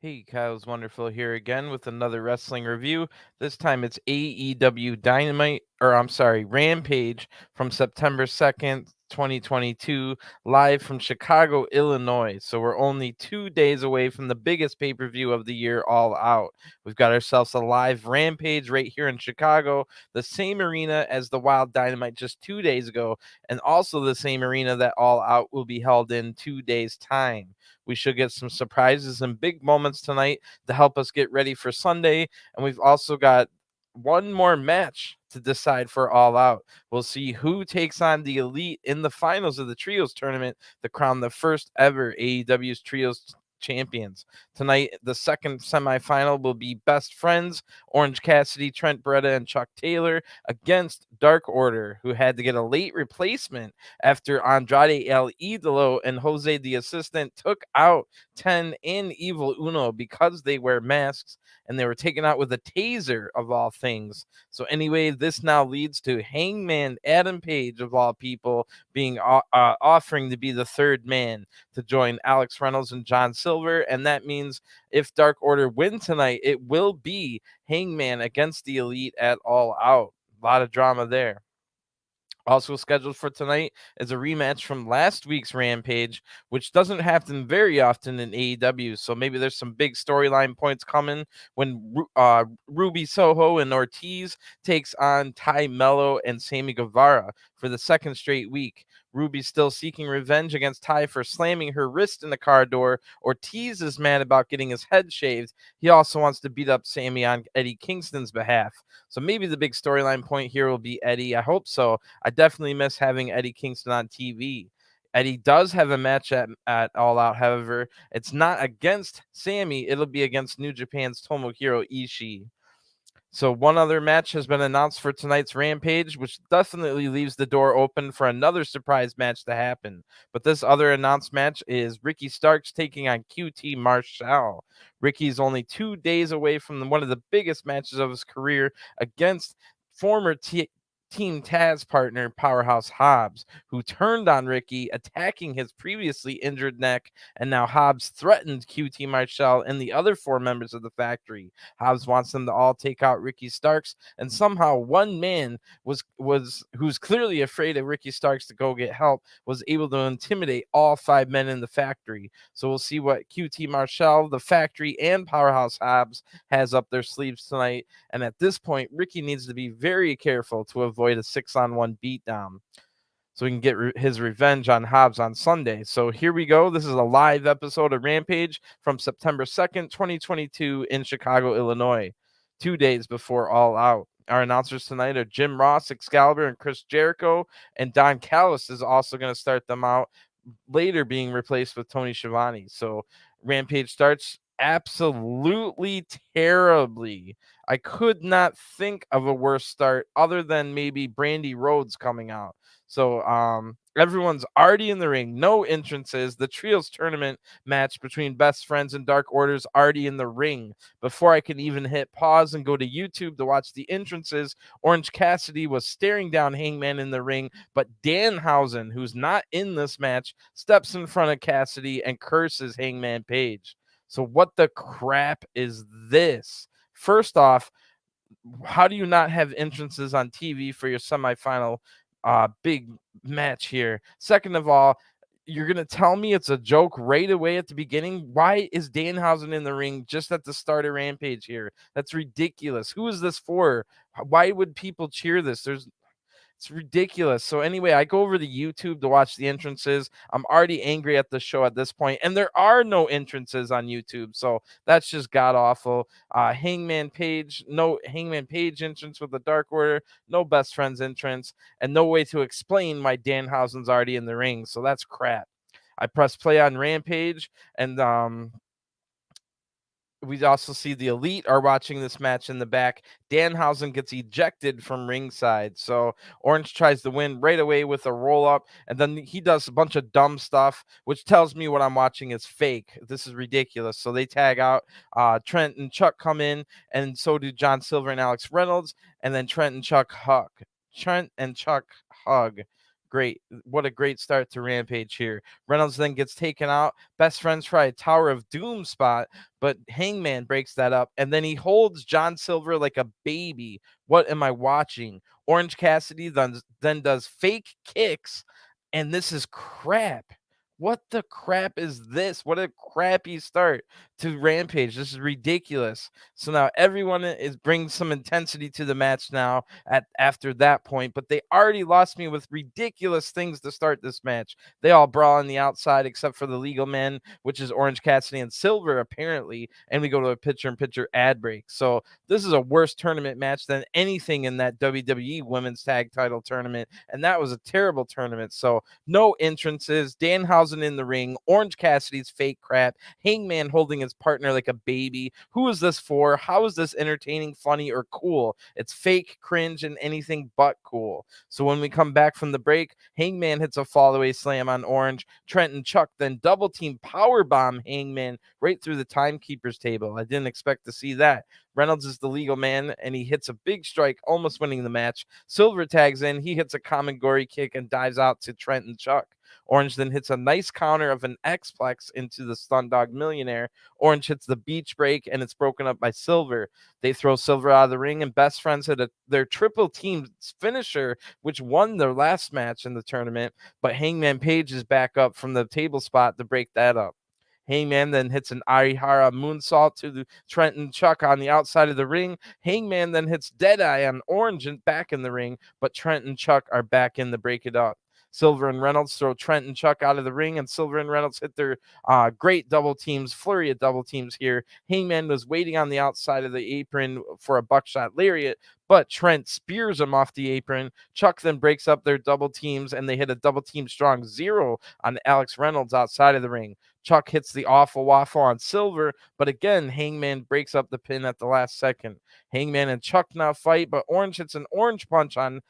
Hey, Kyle's Wonderful here again with another wrestling review. This time it's AEW Dynamite, or I'm sorry, Rampage from September 2nd, 2022, live from Chicago, Illinois. So we're only 2 days away from the biggest pay-per-view of the year, All Out. We've got ourselves a live Rampage right here in Chicago, the same arena as the Wild Dynamite just 2 days ago, and also the same arena that All Out will be held in 2 days' time. We should get some surprises and big moments tonight to help us get ready for Sunday. And we've also got one more match to decide for All Out. We'll see who takes on the Elite in the finals of the Trios tournament to crown the first ever AEW's Trios champions. Tonight, the second semifinal will be Best Friends, Orange Cassidy, Trent Beretta, and Chuck Taylor against Dark Order, who had to get a late replacement after Andrade El Idolo and Jose the Assistant took out 10 and Evil Uno because they wear masks and they were taken out with a taser of all things. So anyway, this now leads to Hangman Adam Page of all people being offering to be the third man to join Alex Reynolds and John Silver, and that means if Dark Order win tonight, it will be Hangman against the Elite at All Out. A lot of drama there. Also scheduled for tonight is a rematch from last week's Rampage, which doesn't happen very often in AEW. So maybe there's some big storyline points coming when Ruby Soho and Ortiz takes on Melo and Sammy Guevara for the second straight week. Ruby's still seeking revenge against Ty for slamming her wrist in the car door. Ortiz is mad about getting his head shaved. He also wants to beat up Sammy on Eddie Kingston's behalf. So maybe the big storyline point here will be Eddie. I hope so. I definitely miss having Eddie Kingston on TV. Eddie does have a match at All Out, however. It's not against Sammy. It'll be against New Japan's Tomohiro Ishii. So one other match has been announced for tonight's Rampage, which definitely leaves the door open for another surprise match to happen. But this other announced match is Ricky Starks taking on QT Marshall. Ricky's only 2 days away from one of the biggest matches of his career against former Team Taz partner Powerhouse Hobbs, who turned on Ricky, attacking his previously injured neck, and now Hobbs threatened QT Marshall and the other four members of the factory. Hobbs wants them to all take out Ricky Starks, and somehow one man who's clearly afraid of Ricky Starks to go get help was able to intimidate all five men in the factory. So we'll see what QT Marshall, the factory, and Powerhouse Hobbs has up their sleeves tonight. And at this point, Ricky needs to be very careful to avoid a 6-on-1 beatdown so he can get his revenge on Hobbs on Sunday. So here we go. This is a live episode of Rampage from September 2nd, 2022 in Chicago, Illinois, 2 days before All Out. Our announcers tonight are Jim Ross, Excalibur, and Chris Jericho, and Don Callis is also going to start them out, later being replaced with Tony Schiavone. So Rampage starts absolutely terribly. I could not think of a worse start other than maybe Brandy Rhodes coming out. So everyone's already in the ring, no entrances. The trios tournament match between Best Friends and Dark Order's already in the ring. Before I can even hit pause and go to YouTube to watch the entrances, Orange Cassidy was staring down Hangman in the ring, but Danhausen, who's not in this match, steps in front of Cassidy and curses Hangman Page. So what the crap is this? First off, how do you not have entrances on TV for your semifinal big match here? Second of all, you're going to tell me it's a joke right away at the beginning? Why is Danhausen in the ring just at the start of Rampage here? That's ridiculous. Who is this for? Why would people cheer this? It's ridiculous. So anyway, I go over to YouTube to watch the entrances. I'm already angry at the show at this point, and there are no entrances on YouTube, so that's just god awful. Hangman Page, no Hangman Page entrance with the Dark Order, no Best Friends entrance, and no way to explain why Danhausen's already in the ring. So that's crap. I press play on Rampage, and we also see the Elite are watching this match in the back. Danhausen gets ejected from ringside. So Orange tries to win right away with a roll up, and then he does a bunch of dumb stuff, which tells me what I'm watching is fake. This is ridiculous. So they tag out. Trent and Chuck come in, and so do John Silver and Alex Reynolds, and then Trent and Chuck hug. what a great start to Rampage here. Reynolds then gets taken out. Best friends try a Tower of Doom spot, but Hangman breaks that up, and then he holds John Silver like a baby. What am I watching? Orange Cassidy then does fake kicks, and this is crap. What the crap is this? What a crappy start to Rampage. This is ridiculous. So now everyone is brings some intensity to the match now after that point, but they already lost me with ridiculous things to start this match. They all brawl on the outside except for the legal men, which is Orange Cassidy and Silver apparently, and we go to a picture-in-picture ad break. So this is a worse tournament match than anything in that WWE Women's Tag Title tournament, and that was a terrible tournament. So no entrances, Danhausen in the ring, Orange Cassidy's fake crap, Hangman holding his partner like a baby. Who is this for? How is this entertaining, funny, or cool? It's fake, cringe, and anything but cool. So when we come back from the break, Hangman hits a fallaway slam on Orange. Trent and Chuck then double team power bomb Hangman right through the timekeeper's table. I didn't expect to see that. Reynolds is the legal man, and he hits a big strike, almost winning the match. Silver tags in. He hits a Kamigori kick and dives out to Trent and Chuck. Orange then hits a nice counter of an X-Plex into the Stun Dog Millionaire. Orange hits the beach break, and it's broken up by Silver. They throw Silver out of the ring, and Best Friends hit their triple team finisher, which won their last match in the tournament. But Hangman Page is back up from the table spot to break that up. Hangman then hits an Arihara moonsault to Trent and Chuck on the outside of the ring. Hangman then hits Deadeye on Orange and back in the ring, but Trent and Chuck are back in to break it up. Silver and Reynolds throw Trent and Chuck out of the ring, and Silver and Reynolds hit their great double teams, flurry of double teams here. Hangman was waiting on the outside of the apron for a buckshot lariat, but Trent spears him off the apron. Chuck then breaks up their double teams, and they hit a double team strong zero on Alex Reynolds outside of the ring. Chuck hits the awful waffle on Silver, but again, Hangman breaks up the pin at the last second. Hangman and Chuck now fight, but Orange hits an orange punch on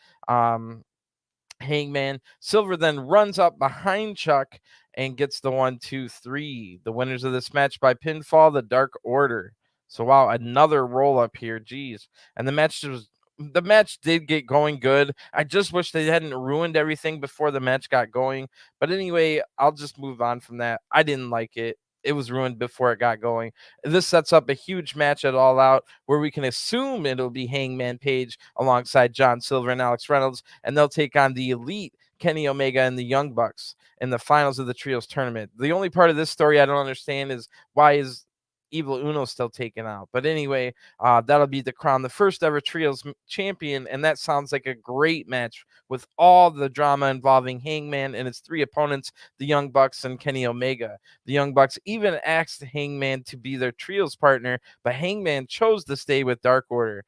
Hangman. Silver then runs up behind Chuck and gets the 1, 2, 3. The winners of this match by pinfall, the Dark Order. So wow, another roll up here. Jeez. And the match did get going good. I just wish they hadn't ruined everything before the match got going. But anyway, I'll just move on from that. I didn't like it. It was ruined before it got going. This sets up a huge match at All Out where we can assume it'll be Hangman Page alongside John Silver and Alex Reynolds, and they'll take on the Elite, Kenny Omega, and the Young Bucks in the finals of the Trios tournament. The only part of this story I don't understand is why is Evil Uno still taken out. But anyway, that'll be to crown the first ever Trios champion, and that sounds like a great match with all the drama involving Hangman and his three opponents, the Young Bucks and Kenny Omega. The Young Bucks even asked Hangman to be their Trios partner, but Hangman chose to stay with Dark Order,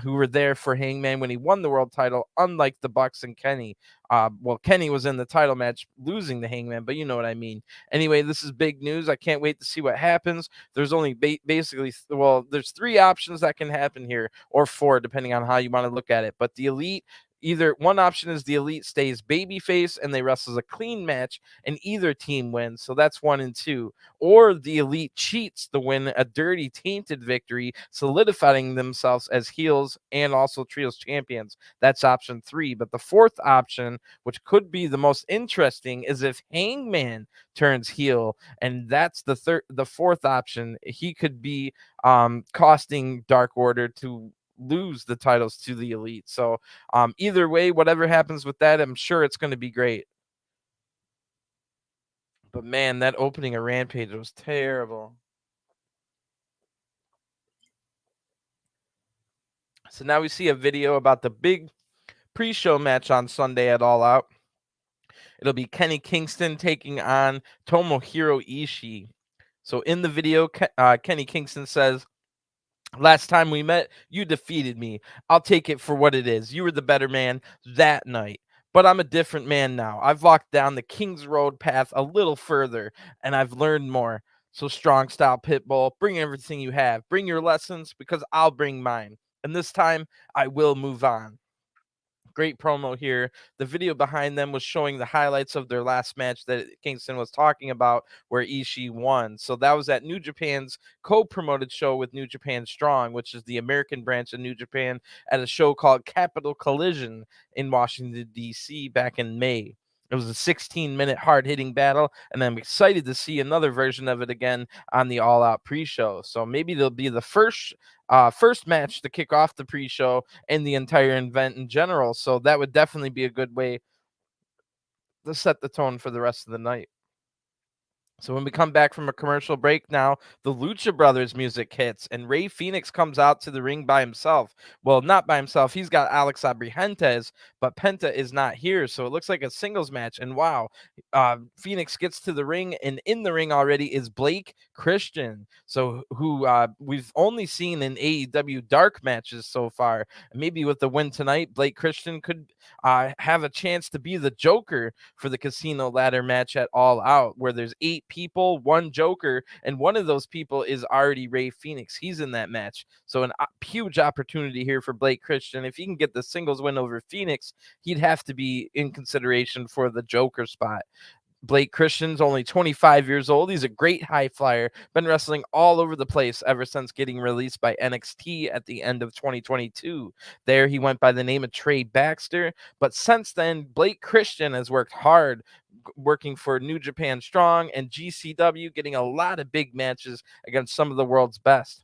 who were there for Hangman when he won the world title, unlike the Bucks and Kenny. Well, Kenny was in the title match losing to Hangman, but you know what I mean. Anyway, this is big news. I can't wait to see what happens. There's only basically, there's 3 options that can happen here, or 4, depending on how you want to look at it. But the Elite, either one option is the Elite stays babyface and they wrestle a clean match and either team wins. So that's 1 and 2. Or the Elite cheats to win a dirty, tainted victory, solidifying themselves as heels and also Trios champions. That's option 3. But the 4th option, which could be the most interesting, is if Hangman turns heel, and that's the 4th option. He could be costing Dark Order to lose the titles to the Elite. So either way, whatever happens with that, I'm sure it's going to be great. But man, that opening of Rampage was terrible. So now we see a video about the big pre-show match on Sunday at All Out. It'll be Kenny Kingston taking on Tomohiro Ishii. So in the video, Kenny Kingston says, "Last time we met, you defeated me. I'll take it for what it is. You were the better man that night. But I'm a different man now. I've walked down the King's Road path a little further, and I've learned more. So strong style Pitbull, bring everything you have. Bring your lessons, because I'll bring mine. And this time, I will move on." Great promo here. The video behind them was showing the highlights of their last match that Kingston was talking about, where Ishii won. So that was at New Japan's co-promoted show with New Japan Strong, which is the American branch of New Japan, at a show called Capital Collision in Washington, D.C. back in May. It was a 16-minute hard-hitting battle, and I'm excited to see another version of it again on the All Out pre-show. So maybe there'll be the first match to kick off the pre-show and the entire event in general. So that would definitely be a good way to set the tone for the rest of the night. So when we come back from a commercial break now, the Lucha Brothers music hits, and Rey Fenix comes out to the ring by himself. Well, not by himself. He's got Alex Abrahantes, but Penta is not here. So it looks like a singles match. And wow, Fenix gets to the ring, and in the ring already is Blake Christian. So who we've only seen in AEW dark matches so far. Maybe with the win tonight, Blake Christian could have a chance to be the Joker for the Casino Ladder match at All Out, where there's 8 people, 1 Joker, and one of those people is already Rey Fenix. He's in that match. So an huge opportunity here for Blake Christian. If he can get the singles win over Fenix, he'd have to be in consideration for the Joker spot. Blake Christian's only 25 years old. He's a great high flyer, been wrestling all over the place ever since getting released by NXT at the end of 2022. There he went by the name of Trey Baxter, but since then, Blake Christian has worked hard, working for New Japan Strong and GCW, getting a lot of big matches against some of the world's best.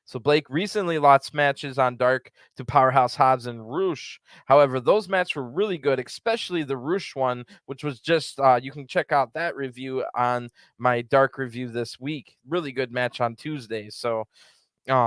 So Blake recently lost matches on Dark to Powerhouse Hobbs and Roosh. However, those matches were really good, especially the Roosh one, which was just, you can check out that review on my Dark review this week. Really good match on Tuesday. So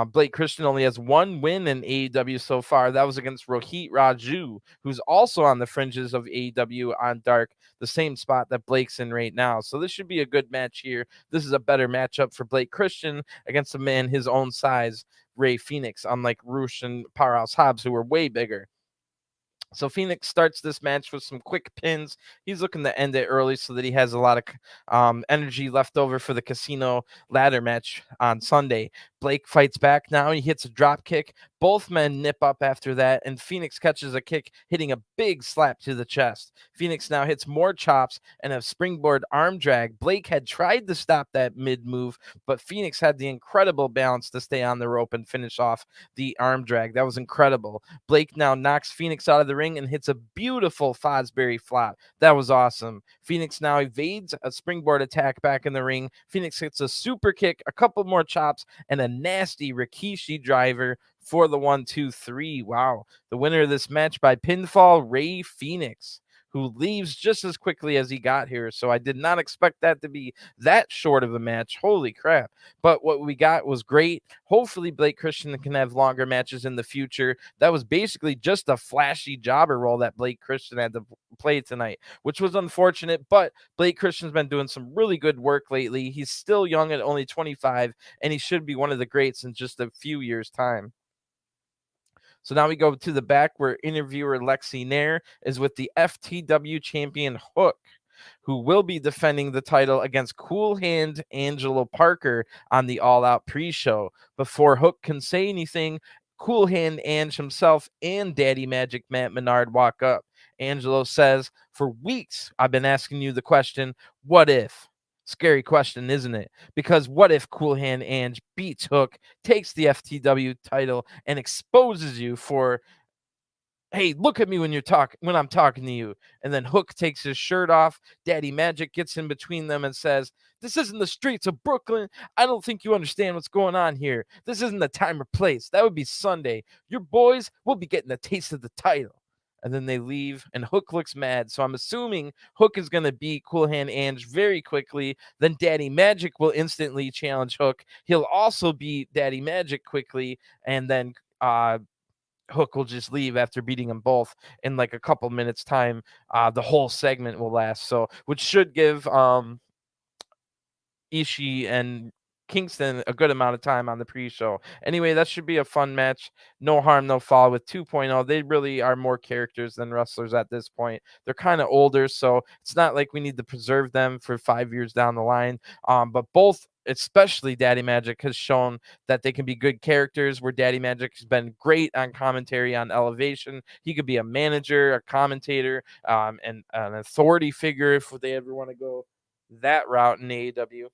Blake Christian only has 1 win in AEW so far. That was against Rohit Raju, who's also on the fringes of AEW on Dark, the same spot that Blake's in right now. So this should be a good match here. This is a better matchup for Blake Christian against a man his own size, Rey Fenix, unlike Roosh and Powerhouse Hobbs, who are way bigger. So Fenix starts this match with some quick pins. He's looking to end it early so that he has a lot of energy left over for the Casino Ladder match on Sunday. Blake fights back now. He hits a drop kick. Both men nip up after that, and Fenix catches a kick, hitting a big slap to the chest. Fenix now hits more chops and a springboard arm drag. Blake had tried to stop that mid-move, but Fenix had the incredible balance to stay on the rope and finish off the arm drag. That was incredible. Blake now knocks Fenix out of the ring and hits a beautiful Fosbury flop. That was awesome. Fenix now evades a springboard attack back in the ring. Fenix hits a super kick, a couple more chops, and a nasty Rikishi driver for the 1-2-3. Wow. The winner of this match by pinfall, Rey Fenix, who leaves just as quickly as he got here. So I did not expect that to be that short of a match. Holy crap. But what we got was great. Hopefully Blake Christian can have longer matches in the future. That was basically just a flashy jobber role that Blake Christian had to play tonight, which was unfortunate, but Blake Christian's been doing some really good work lately. He's still young at only 25, and he should be one of the greats in just a few years' time. So now we go to the back where interviewer Lexi Nair is with the FTW champion Hook, who will be defending the title against Cool Hand Angelo Parker on the All Out pre-show. Before Hook can say anything, Cool Hand Ange himself and Daddy Magic Matt Menard walk up. Angelo says, "For weeks, I've been asking you the question, what if?" Scary question, isn't it? Because what if Cool Hand Ange beats Hook, takes the FTW title, and exposes you for, hey, look at me when I'm talking to you. And then Hook takes his shirt off. Daddy Magic gets in between them and says, "This isn't the streets of Brooklyn. I don't think you understand what's going on here. This isn't the time or place. That would be Sunday. Your boys will be getting a taste of the title." And then they leave, and Hook looks mad. So I'm assuming Hook is going to beat Cool Hand Ange very quickly. Then Daddy Magic will instantly challenge Hook. He'll also beat Daddy Magic quickly, and then Hook will just leave after beating them both in like a couple minutes time. The whole segment will last, so which should give Ishii and Kingston a good amount of time on the pre-show. Anyway, that should be a fun match. No harm, no foul with 2.0. They really are more characters than wrestlers at this point. They're kind of older, so it's not like we need to preserve them for 5 years down the line. But both, especially Daddy Magic, has shown that they can be good characters, where Daddy Magic has been great on commentary on Elevation. He could be a manager, a commentator, and an authority figure if they ever want to go that route in AEW.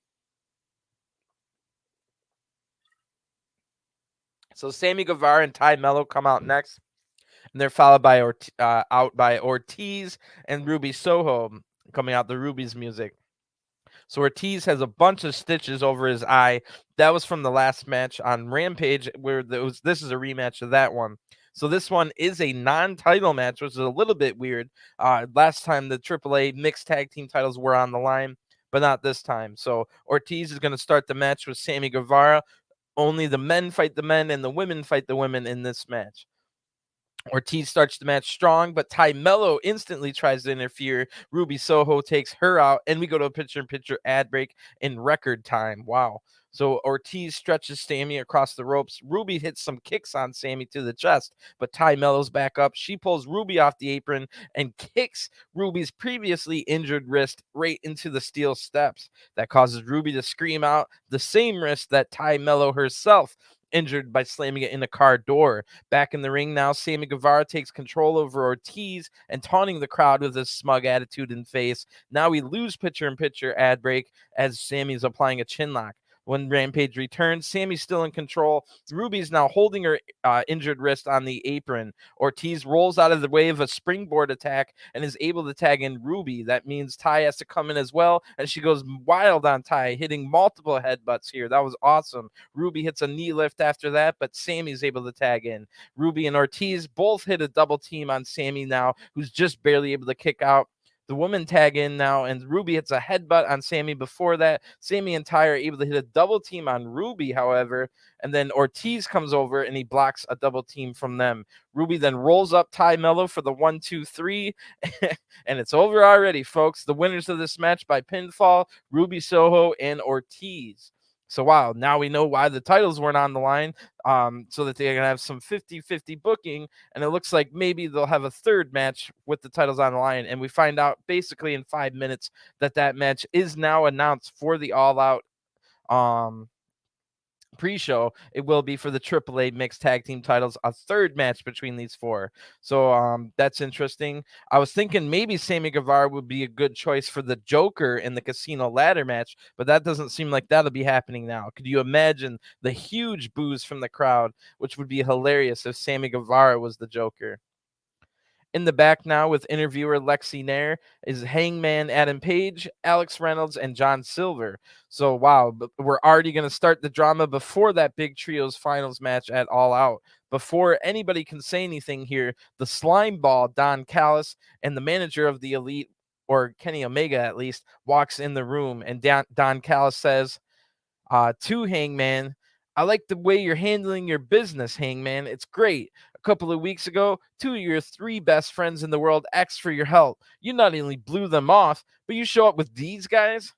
So Sammy Guevara and Melo come out next, and they're followed by out by Ortiz and Ruby Soho coming out the Ruby's music. So Ortiz has a bunch of stitches over his eye. That was from the last match on Rampage, where this is a rematch of that one. So this one is a non-title match, which is a little bit weird. Last time the AAA mixed tag team titles were on the line, but not this time. So Ortiz is going to start the match with Sammy Guevara. Only the men fight the men and the women fight the women in this match. Ortiz starts the match strong, but Melo instantly tries to interfere. Ruby Soho takes her out, and we go to a picture-in-picture ad break in record time. Wow. So Ortiz stretches Sammy across the ropes. Ruby hits some kicks on Sammy to the chest, but Melo's back up. She pulls Ruby off the apron and kicks Ruby's previously injured wrist right into the steel steps. That causes Ruby to scream out, the same wrist that Melo herself injured by slamming it in a car door. Back in the ring now, Sammy Guevara takes control over Ortiz and taunting the crowd with his smug attitude and face. Now we lose picture-in-picture ad break as Sammy's applying a chin lock. When Rampage returns, Sammy's still in control. Ruby's now holding her injured wrist on the apron. Ortiz rolls out of the way of a springboard attack and is able to tag in Ruby. That means Ty has to come in as well, and she goes wild on Ty, hitting multiple headbutts here. That was awesome. Ruby hits a knee lift after that, but Sammy's able to tag in. Ruby and Ortiz both hit a double team on Sammy now, who's just barely able to kick out. The women tag in now, and Ruby hits a headbutt on Sammy before that. Sammy and Ty are able to hit a double team on Ruby, however, and then Ortiz comes over and he blocks a double team from them. Ruby then rolls up Melo for the 1-2-3, and it's over already, folks. The winners of this match by pinfall, Ruby Soho and Ortiz. So, wow, now we know why the titles weren't on the line, so that they're going to have some 50-50 booking, and it looks like maybe they'll have a third match with the titles on the line, and we find out basically in 5 minutes that match is now announced for the All Out pre-show. It will be for the AAA mixed tag team titles, a third match between these four. So that's interesting. I was thinking maybe Sammy Guevara would be a good choice for the Joker in the casino ladder match, but that doesn't seem like that'll be happening now. Could you imagine the huge boos from the crowd, which would be hilarious if Sammy Guevara was the Joker? In the back now with interviewer Lexi Nair is Hangman Adam Page, Alex Reynolds, and John Silver. So, wow, we're already going to start the drama before that big trios finals match at All Out. Before anybody can say anything here, the slime ball, Don Callis, and the manager of the Elite, or Kenny Omega at least, walks in the room, and Don Callis says to Hangman, "I like the way you're handling your business, Hangman. It's great. A couple of weeks ago, 2 of your 3 best friends in the world asked for your help. You not only blew them off, but you show up with these guys?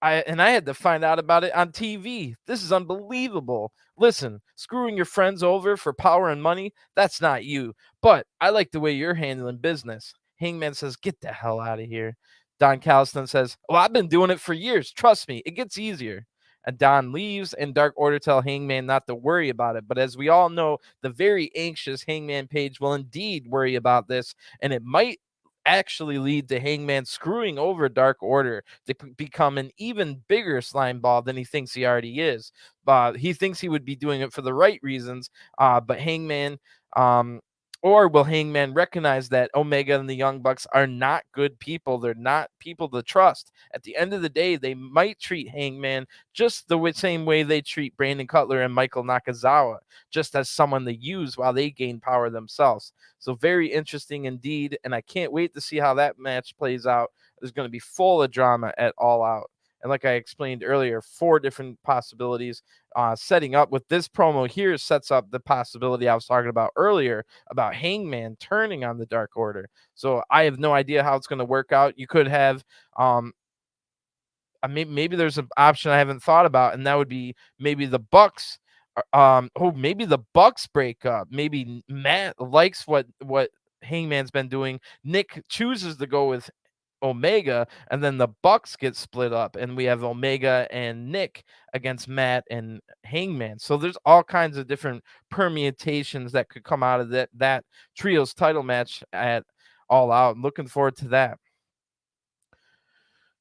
I had to find out about it on TV. This is unbelievable. Listen, screwing your friends over for power and money, that's not you. But I like the way you're handling business." Hangman says, "Get the hell out of here." Don Calliston says, "Well, I've been doing it for years. Trust me, it gets easier." And Don leaves, and Dark Order tell Hangman not to worry about it. But as we all know, the very anxious Hangman Page will indeed worry about this, and it might actually lead to Hangman screwing over Dark Order to become an even bigger slime ball than he thinks he already is. He thinks he would be doing it for the right reasons, but Hangman or will Hangman recognize that Omega and the Young Bucks are not good people? They're not people to trust. At the end of the day, they might treat Hangman just the same way they treat Brandon Cutler and Michael Nakazawa, just as someone to use while they gain power themselves. So very interesting indeed, and I can't wait to see how that match plays out. It's going to be full of drama at All Out. And like I explained earlier, 4 different possibilities. Setting up with this promo here sets up the possibility I was talking about earlier about Hangman turning on the Dark Order. So I have no idea how it's going to work out. You could have maybe there's an option I haven't thought about, and that would be maybe the Bucks. Maybe the Bucks break up. Maybe Matt likes what Hangman's been doing. Nick chooses to go with Omega, and then the Bucks get split up, and we have Omega and Nick against Matt and Hangman. So there's all kinds of different permutations that could come out of that trios title match at All Out. Looking forward to that.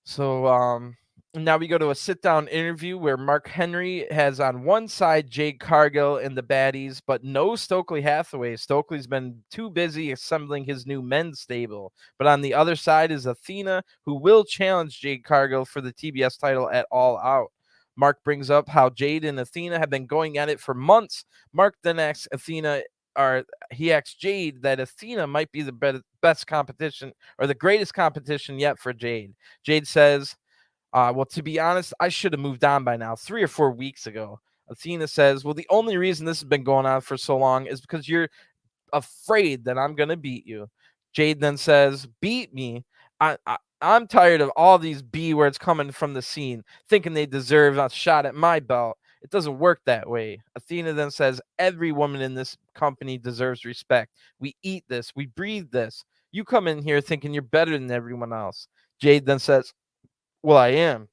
So now we go to a sit-down interview where Mark Henry has on one side Jade Cargill and the baddies, but no Stokely Hathaway. Stokely's been too busy assembling his new men's stable. But on the other side is Athena, who will challenge Jade Cargill for the TBS title at All Out. Mark brings up how Jade and Athena have been going at it for months. Mark then asks he asks Jade that Athena might be the best competition or the greatest competition yet for Jade. Jade says, well, to be honest, I should have moved on by now, 3 or 4 weeks ago. Athena says, well, the only reason this has been going on for so long is because you're afraid that I'm going to beat you. Jade then says, beat me? I'm tired of all these B words coming from the scene, thinking they deserve a shot at my belt. It doesn't work that way. Athena then says, every woman in this company deserves respect. We eat this. We breathe this. You come in here thinking you're better than everyone else. Jade then says, well, I am.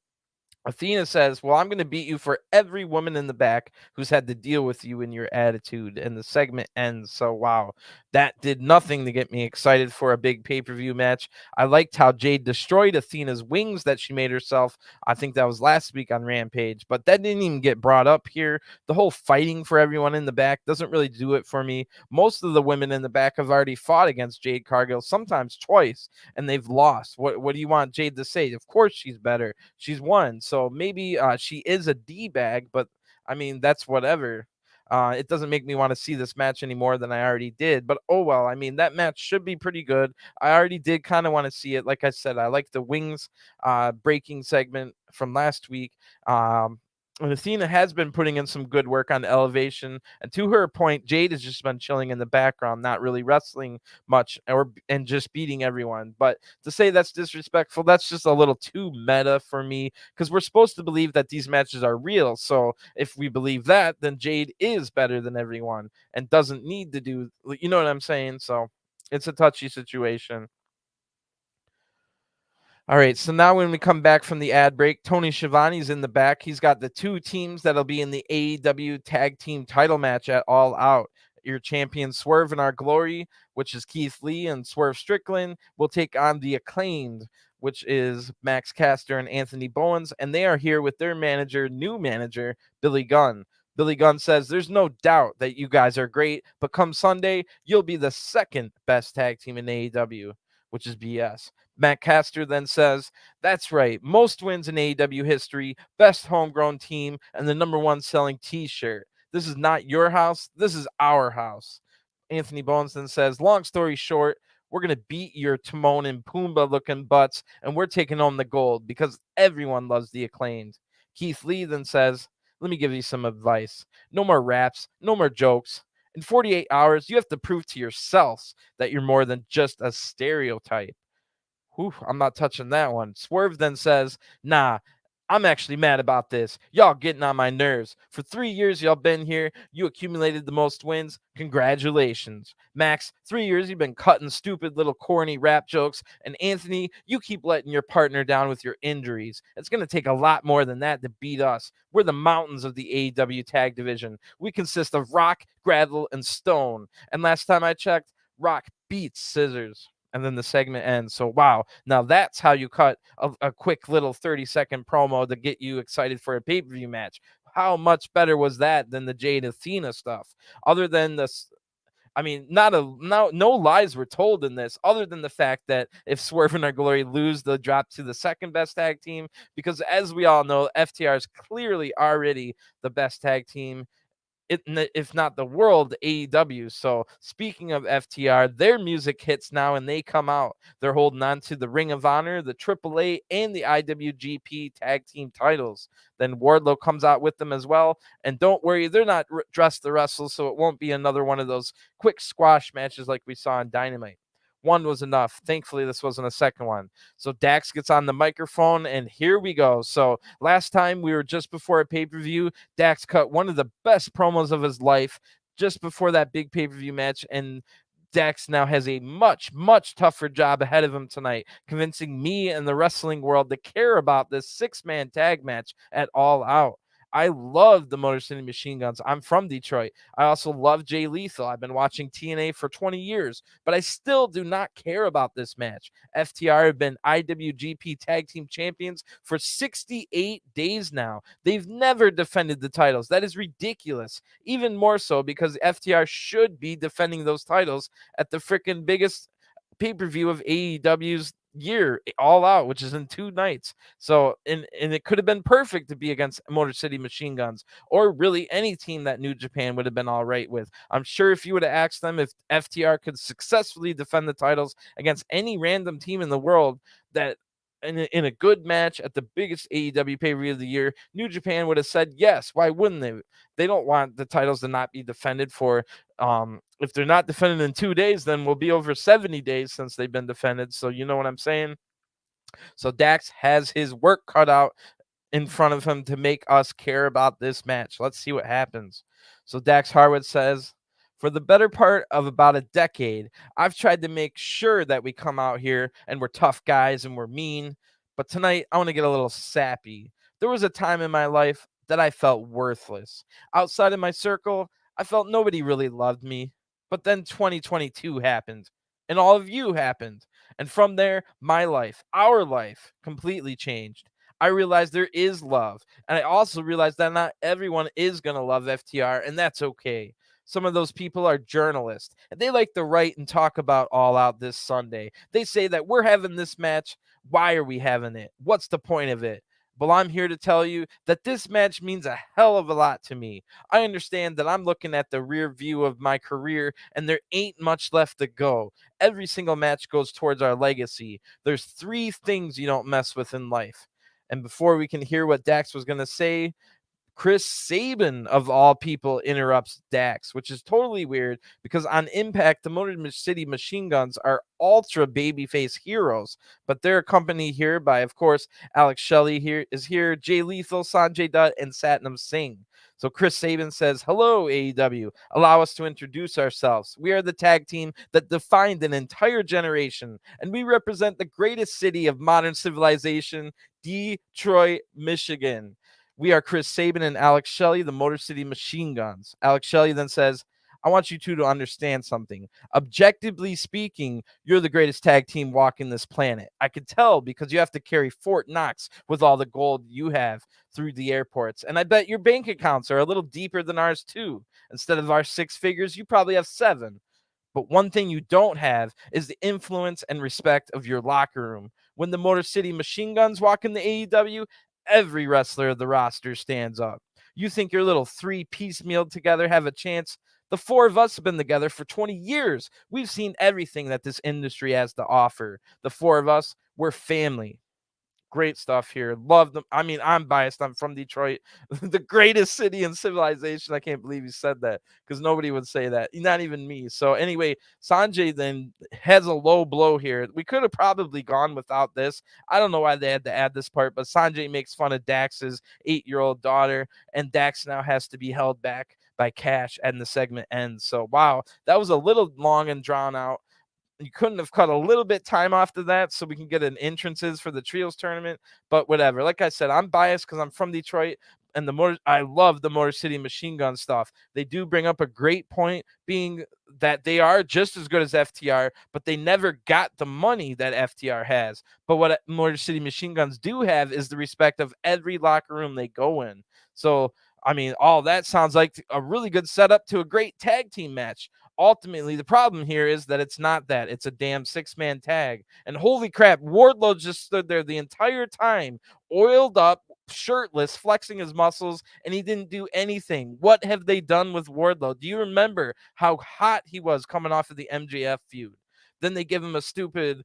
Athena says, well, I'm going to beat you for every woman in the back who's had to deal with you and your attitude. And the segment ends. So, wow, that did nothing to get me excited for a big pay-per-view match. I liked how Jade destroyed Athena's wings that she made herself. I think that was last week on Rampage, but that didn't even get brought up here. The whole fighting for everyone in the back doesn't really do it for me. Most of the women in the back have already fought against Jade Cargill, sometimes twice, and they've lost. What do you want Jade to say? Of course she's better. She's won. So maybe she is a D-bag, but I mean, that's whatever. It doesn't make me want to see this match any more than I already did. But oh well, I mean, that match should be pretty good. I already did kind of want to see it. Like I said, I like the wings breaking segment from last week. And Athena has been putting in some good work on elevation. And to her point, Jade has just been chilling in the background, not really wrestling much and just beating everyone. But to say that's disrespectful, that's just a little too meta for me, because we're supposed to believe that these matches are real. So if we believe that, then Jade is better than everyone and doesn't need to do, you know what I'm saying? So it's a touchy situation. All right, so now when we come back from the ad break, Tony Schiavone's in the back. He's got the two teams that'll be in the AEW Tag Team title match at All Out. Your champion Swerve in Our Glory, which is Keith Lee, and Swerve Strickland will take on the Acclaimed, which is Max Caster and Anthony Bowens, and they are here with their new manager, Billy Gunn. Billy Gunn says, there's no doubt that you guys are great, but come Sunday, you'll be the second best tag team in AEW, which is BS. Matt Caster then says, that's right, most wins in AEW history, best homegrown team, and the #1 selling t-shirt. This is not your house, this is our house. Anthony Bowens then says, long story short, we're going to beat your Timon and Pumbaa looking butts, and we're taking home the gold because everyone loves the Acclaimed. Keith Lee then says, let me give you some advice. No more raps, no more jokes. In 48 hours, you have to prove to yourselves that you're more than just a stereotype. Whew, I'm not touching that one. Swerve then says, nah, I'm actually mad about this. Y'all getting on my nerves. For 3 years y'all been here. You accumulated the most wins. Congratulations. Max, 3 years you've been cutting stupid little corny rap jokes. And Anthony, you keep letting your partner down with your injuries. It's going to take a lot more than that to beat us. We're the mountains of the AEW tag division. We consist of rock, gravel, and stone. And last time I checked, rock beats scissors. And then the segment ends. So, wow. Now that's how you cut a quick little 30-second promo to get you excited for a pay-per-view match. How much better was that than the Jade Athena stuff? Other than this, I mean, no lies were told in this, other than the fact that if Swerve and Our Glory lose, they'll drop to the second best tag team. Because as we all know, FTR is clearly already the best tag team, if not the world, AEW. So speaking of FTR, their music hits now and they come out. They're holding on to the Ring of Honor, the AAA, and the IWGP tag team titles. Then Wardlow comes out with them as well. And don't worry, they're not dressed to wrestle, so it won't be another one of those quick squash matches like we saw on Dynamite. One was enough. Thankfully, this wasn't a second one. So Dax gets on the microphone, and here we go. So last time we were just before a pay-per-view. Dax cut one of the best promos of his life just before that big pay-per-view match, and Dax now has a much, much tougher job ahead of him tonight, convincing me and the wrestling world to care about this six-man tag match at All Out. I love the Motor City Machine Guns. I'm from Detroit. I also love Jay Lethal. I've been watching TNA for 20 years, but I still do not care about this match. FTR have been IWGP Tag Team Champions for 68 days now. They've never defended the titles. That is ridiculous. Even more so because FTR should be defending those titles at the freaking biggest pay-per-view of AEW's year, All Out, which is in 2 nights. So and it could have been perfect to be against Motor City Machine Guns, or really any team that New Japan would have been all right with. I'm sure if you would have asked them if FTR could successfully defend the titles against any random team in the world, that in a good match at the biggest AEW pay-per-view of the year, New Japan would have said yes. Why wouldn't they? They don't want the titles to not be defended for if they're not defended in 2 days, then we'll be over 70 days since they've been defended. So you know what I'm saying? So Dax has his work cut out in front of him to make us care about this match. Let's see what happens. So Dax Harwood says, for the better part of about a decade, I've tried to make sure that we come out here and we're tough guys and we're mean. But tonight, I want to get a little sappy. There was a time in my life that I felt worthless. Outside of my circle, I felt nobody really loved me. But then 2022 happened, and all of you happened. And from there, my life, our life, completely changed. I realized there is love. And I also realized that not everyone is going to love FTR, and that's okay. Some of those people are journalists, and they like to write and talk about All Out this Sunday. They say that we're having this match. Why are we having it? What's the point of it? Well, I'm here to tell you that this match means a hell of a lot to me. I understand that I'm looking at the rear view of my career, and there ain't much left to go. Every single match goes towards our legacy. There's 3 things you don't mess with in life. And before we can hear what Dax was going to say, Chris Sabin, of all people, interrupts Dax, which is totally weird because on Impact, the Motor City Machine Guns are ultra babyface heroes, but they're accompanied here by, of course, Alex Shelley is here, Jay Lethal, Sanjay Dutt, and Satnam Singh. So Chris Sabin says, hello, AEW. Allow us to introduce ourselves. We are the tag team that defined an entire generation, and we represent the greatest city of modern civilization, Detroit, Michigan. We are Chris Sabin and Alex Shelley, the Motor City Machine Guns. Alex Shelley then says, I want you two to understand something. Objectively speaking, you're the greatest tag team walking this planet. I could tell because you have to carry Fort Knox with all the gold you have through the airports. And I bet your bank accounts are a little deeper than ours too. Instead of our 6 figures, you probably have 7. But one thing you don't have is the influence and respect of your locker room. When the Motor City Machine Guns walk in the AEW, every wrestler of the roster stands up. You think your little 3 piecemeal together have a chance? The 4 of us have been together for 20 years. We've seen everything that this industry has to offer. The 4 of us, we're family. Great stuff here. Love them. I mean, I'm biased. I'm from Detroit, the greatest city in civilization. I can't believe he said that because nobody would say that. Not even me. So anyway, Sanjay then has a low blow here. We could have probably gone without this. I don't know why they had to add this part, but Sanjay makes fun of Dax's 8-year-old daughter, and Dax now has to be held back by Cash, and the segment ends. So wow, that was a little long and drawn out. You couldn't have cut a little bit time after that so we can get an entrances for the trios tournament, but whatever. Like I said, I'm biased because I'm from Detroit, and I love the Motor City Machine Gun stuff. They do bring up a great point, being that they are just as good as FTR, but they never got the money that FTR has. But what Motor City Machine Guns do have is the respect of every locker room they go in. So I mean, all that sounds like a really good setup to a great tag team match. Ultimately, the problem here is that it's not that. It's a damn 6-man tag. And holy crap, Wardlow just stood there the entire time, oiled up, shirtless, flexing his muscles, and he didn't do anything. What have they done with Wardlow? Do you remember how hot he was coming off of the MJF feud? Then they give him a stupid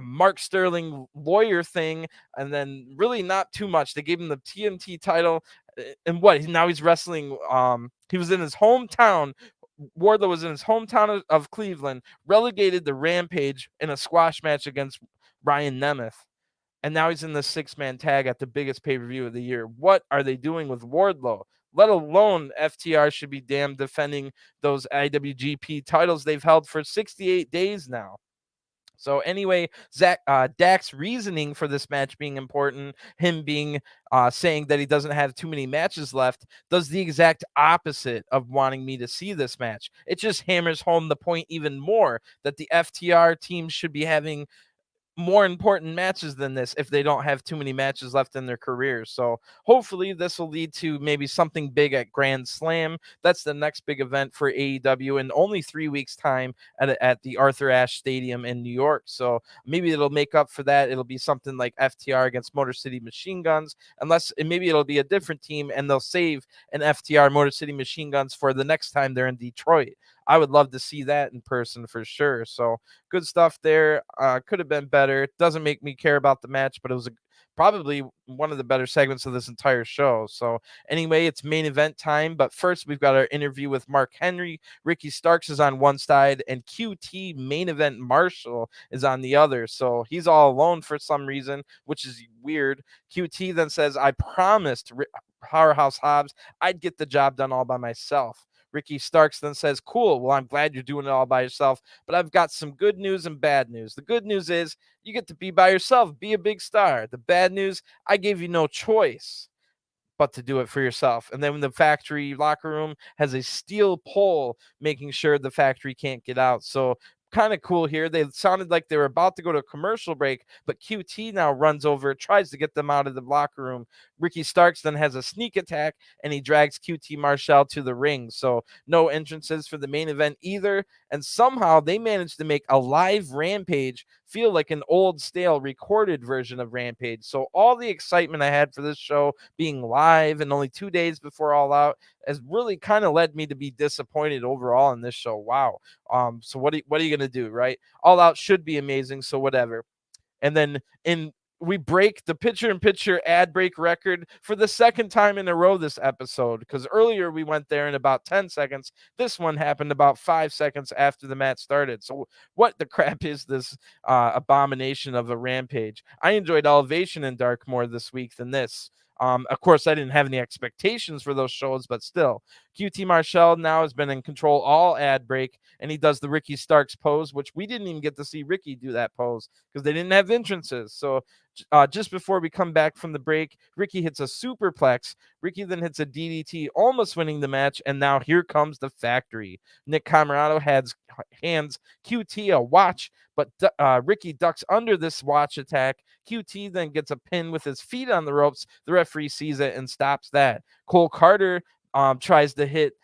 Mark Sterling lawyer thing, and then really not too much. They gave him the TNT title, and what? Now he's wrestling. He was in his hometown Wardlow was in his hometown of Cleveland, relegated the Rampage in a squash match against Ryan Nemeth. And now he's in the 6-man tag at the biggest pay-per-view of the year. What are they doing with Wardlow? Let alone FTR should be damned defending those IWGP titles they've held for 68 days now. So anyway, Dak's reasoning for this match being important, him being saying that he doesn't have too many matches left, does the exact opposite of wanting me to see this match. It just hammers home the point even more that the FTR team should be having more important matches than this if they don't have too many matches left in their careers. So hopefully this will lead to maybe something big at Grand Slam. That's the next big event for AEW in only 3 weeks time at the Arthur Ashe Stadium in New York. So maybe it'll make up for that. It'll be something like FTR against Motor City Machine Guns, maybe it'll be a different team and they'll save an FTR Motor City Machine Guns for the next time they're in Detroit. I would love to see that in person for sure. So good stuff there. Could have been better. Doesn't make me care about the match, but it was probably one of the better segments of this entire show. So anyway, it's main event time. But first, we've got our interview with Mark Henry. Ricky Starks is on one side, and QT main event Marshall is on the other. So he's all alone for some reason, which is weird. QT then says, "I promised Powerhouse Hobbs I'd get the job done all by myself." Ricky Starks then says, "Cool, well, I'm glad you're doing it all by yourself, but I've got some good news and bad news. The good news is you get to be by yourself, be a big star. The bad news, I gave you no choice but to do it for yourself." And then the factory locker room has a steel pole making sure the factory can't get out. So kind of cool here. They sounded like they were about to go to a commercial break, but QT now runs over, tries to get them out of the locker room. Ricky Starks then has a sneak attack and he drags QT Marshall to the ring. So no entrances for the main event either. And somehow they managed to make a live Rampage feel like an old, stale, recorded version of Rampage. So all the excitement I had for this show being live and only 2 days before All Out has really kind of led me to be disappointed overall in this show. Wow. So what are you gonna do, right? All Out should be amazing, so whatever. And then we break the picture-in-picture ad break record for the second time in a row this episode, because earlier we went there in about 10 seconds. This one happened about 5 seconds after the match started. So what the crap is this abomination of a Rampage? I enjoyed Elevation and Dark more this week than this. Of course, I didn't have any expectations for those shows, but still, QT Marshall now has been in control all ad break, and he does the Ricky Starks pose, which we didn't even get to see Ricky do that pose because they didn't have entrances. So just before we come back from the break, Ricky hits a superplex. Ricky then hits a DDT, almost winning the match, and now here comes the factory. Nick Camarado hands QT a watch, but Ricky ducks under this watch attack. QT then gets a pin with his feet on the ropes. The referee sees it and stops that. Cole Carter tries to hit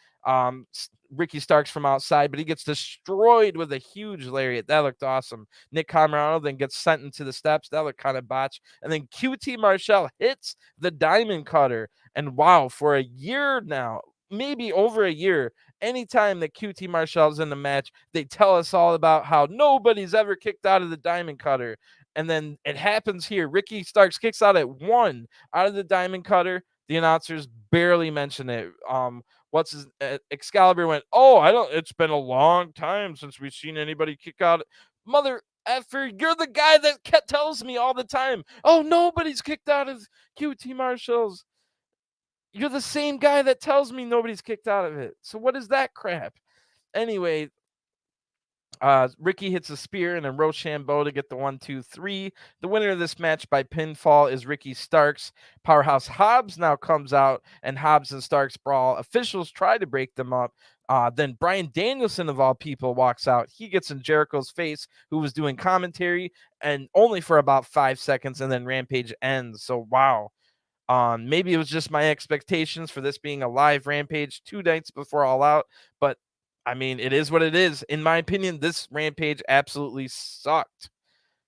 Ricky Starks from outside, but he gets destroyed with a huge lariat. That looked awesome. Nick Camarado then gets sent into the steps. That looked kind of botched. And then QT Marshall hits the diamond cutter. And wow, for a year now, maybe over a year, anytime that QT Marshall's in the match, they tell us all about how nobody's ever kicked out of the diamond cutter. And then it happens here. Ricky Starks kicks out at 1 out of the diamond cutter. The announcers barely mention it. Excalibur went, "Oh, it's been a long time since we've seen anybody kick out." Mother effer, you're the guy that tells me all the time, "Oh, nobody's kicked out of QT Marshall's." You're the same guy that tells me nobody's kicked out of it. So what is that crap? Anyway, Ricky hits a spear and a Rochambeau to get the 1-2-3. The winner of this match by pinfall is Ricky Starks. Powerhouse Hobbs now comes out, and Hobbs and Starks brawl. Officials try to break them up. Then Bryan Danielson, of all people, walks out. He gets in Jericho's face, who was doing commentary, and only for about 5 seconds, and then Rampage ends. So, wow. Maybe it was just my expectations for this being a live Rampage 2 nights before All Out, but I mean, it is what it is. In my opinion, this Rampage absolutely sucked.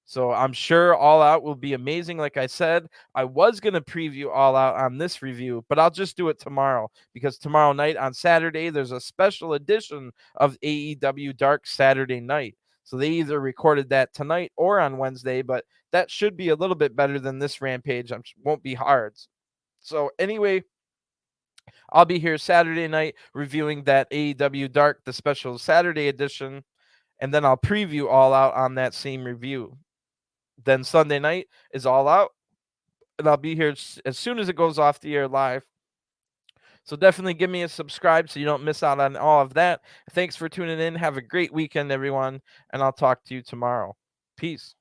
So I'm sure All Out will be amazing. Like I said, I was going to preview All Out on this review, but I'll just do it tomorrow because tomorrow night on Saturday, there's a special edition of AEW Dark Saturday Night. So they either recorded that tonight or on Wednesday, but that should be a little bit better than this Rampage. Won't be hard. So anyway, I'll be here Saturday night reviewing that AEW Dark, the special Saturday edition, and then I'll preview All Out on that same review. Then Sunday night is All Out, and I'll be here as soon as it goes off the air live. So definitely give me a subscribe so you don't miss out on all of that. Thanks for tuning in. Have a great weekend, everyone, and I'll talk to you tomorrow. Peace.